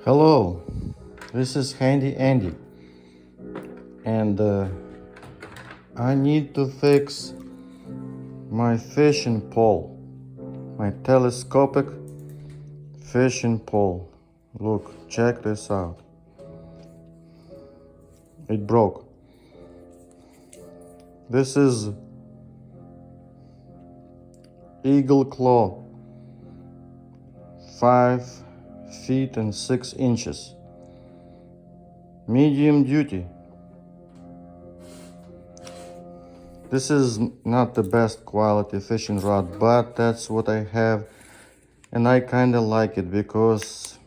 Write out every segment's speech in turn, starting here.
Hello, this is Handy Andy, and I need to fix my fishing pole, my telescopic fishing pole. Look, check this out. It broke. This is eagle claw, 5 feet and 6 inches, medium duty. This is not the best quality fishing rod, but that's what I have, and I kinda like it because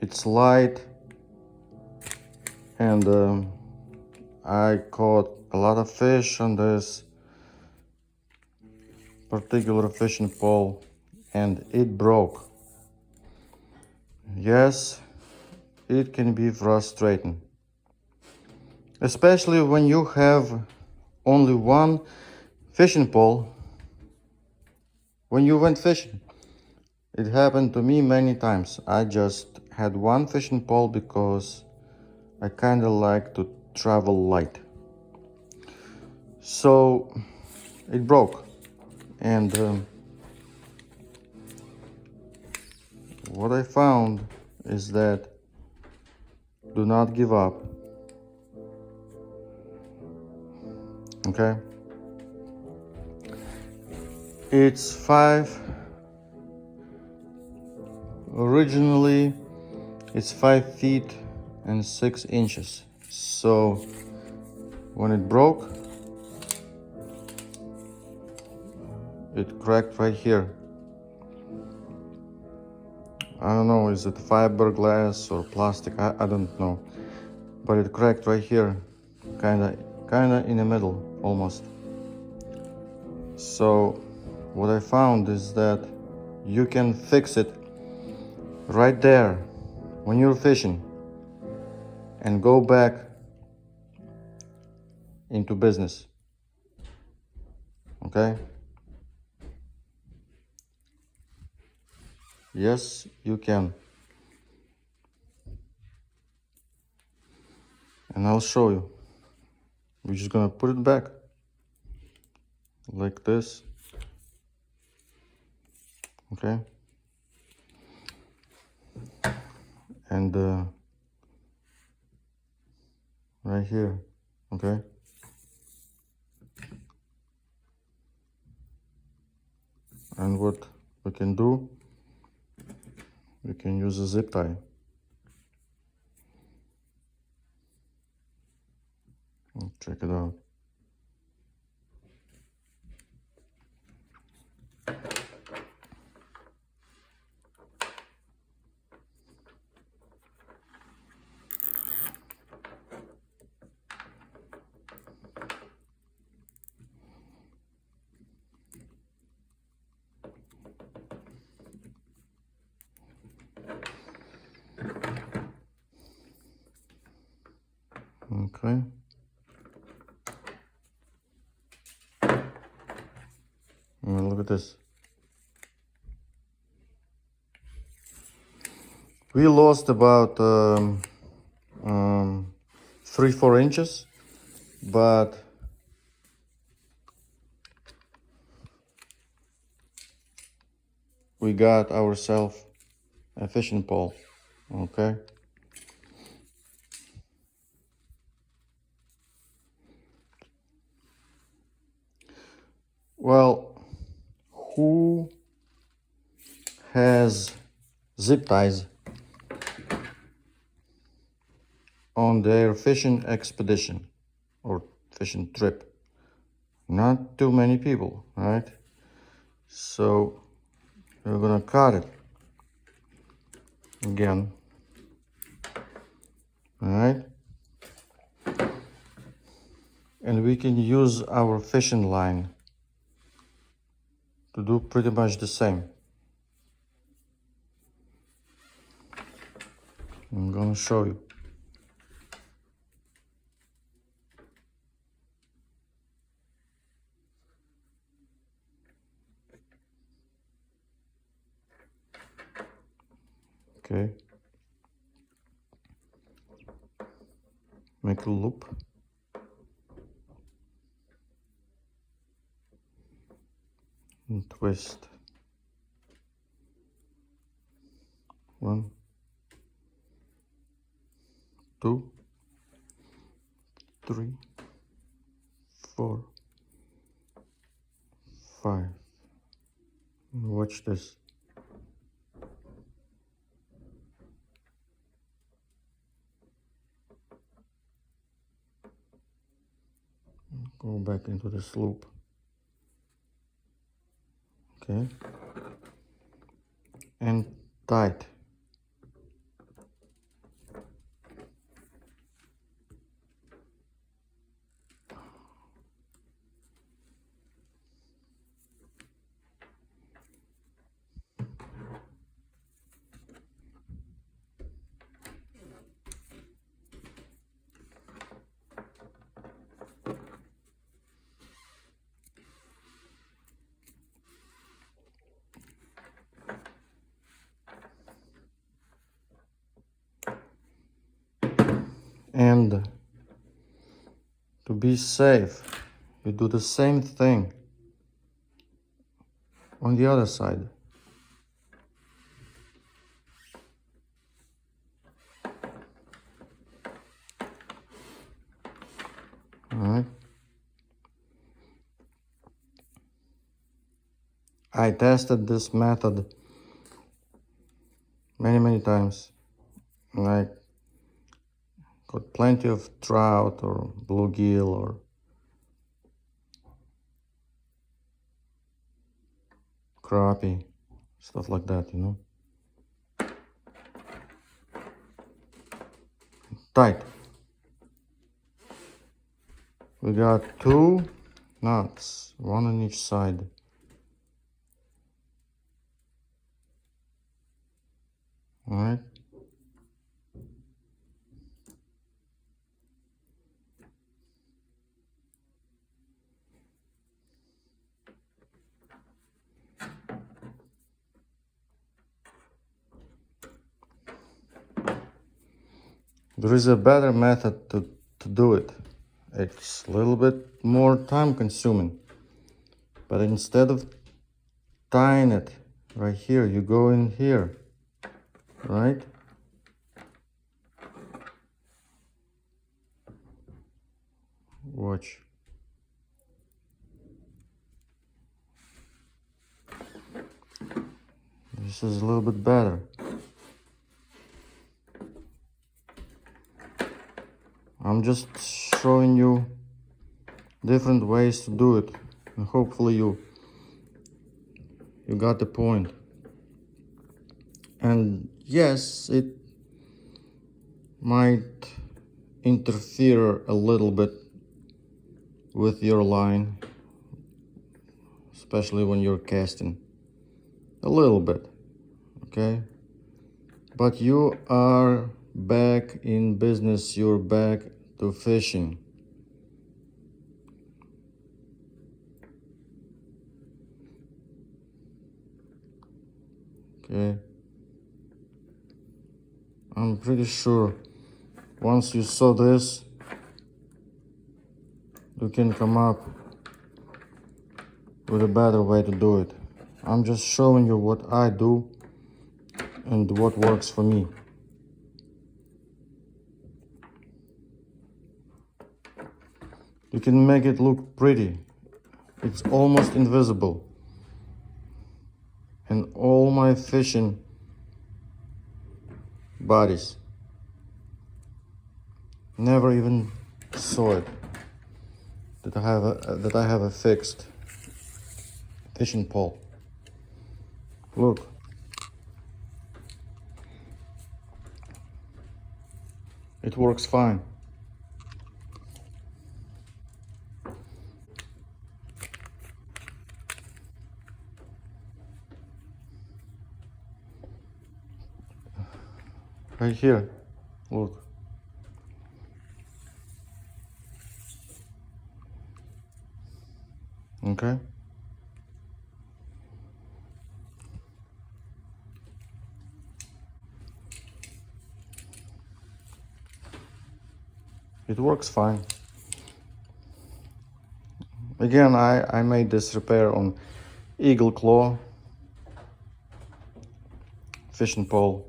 it's light, and I caught a lot of fish on this particular fishing pole, and it broke. Yes, it can be frustrating, especially when you have only one fishing pole when you went fishing. It happened to me many times. I just had one fishing pole because I kind of like to travel light. So it broke, and what I found is that do not give up. Okay, it's 5. Originally it's 5 feet and 6 inches. So when it broke, it cracked right here. I don't know, is it fiberglass or plastic? I don't know, but it cracked right here, kinda in the middle almost. So what I found is that you can fix it right there when you're fishing and go back into business. Okay? Yes, you can. And I'll show you. We're just gonna put it back like this. Okay? And right here. Okay? And what we can do, we can use a zip tie. Check it out. Okay. And look at this. We lost about 3-4 inches, but we got ourselves a fishing pole. Okay. Well, who has zip ties on their fishing expedition or fishing trip? Not too many people, right? So we're gonna cut it again. All right, and we can use our fishing line to do pretty much the same. I'm gonna show you. Okay. Make a loop. And twist. 1, 2, 3, 4, 5. Watch this. Go back into this loop. Okay. And tight. And to be safe, you do the same thing on the other side. All right. I tested this method many times, and I got plenty of trout or bluegill or crappie, stuff like that, you know. Tight. We got 2 knots, 1 on each side. All right. There is a better method to do it. It's a little bit more time consuming. But instead of tying it right here, you go in here, right? Watch. This is a little bit better. I'm just showing you different ways to do it, and hopefully you got the point. And yes, it might interfere a little bit with your line, especially when you're casting. A little bit, okay? But you are back in business, you're back to fishing. Okay, I'm pretty sure once you saw this, you can come up with a better way to do it. I'm just showing you what I do and what works for me. You can make it look pretty. It's almost invisible. And all my fishing buddies never even saw it, that I have a fixed fishing pole. Look. It works fine. Right here, look. Okay? It works fine. Again, I made this repair on Eagle Claw fishing pole,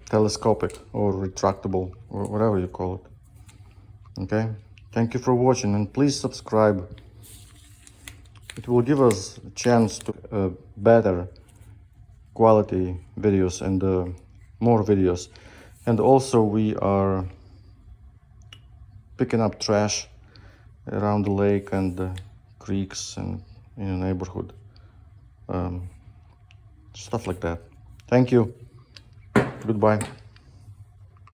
telescopic or retractable or whatever you call it. Okay, thank you for watching, and please subscribe. It will give us a chance to better quality videos and more videos. And also we are picking up trash around the lake and the creeks and in the neighborhood, stuff like that. Thank you. Goodbye.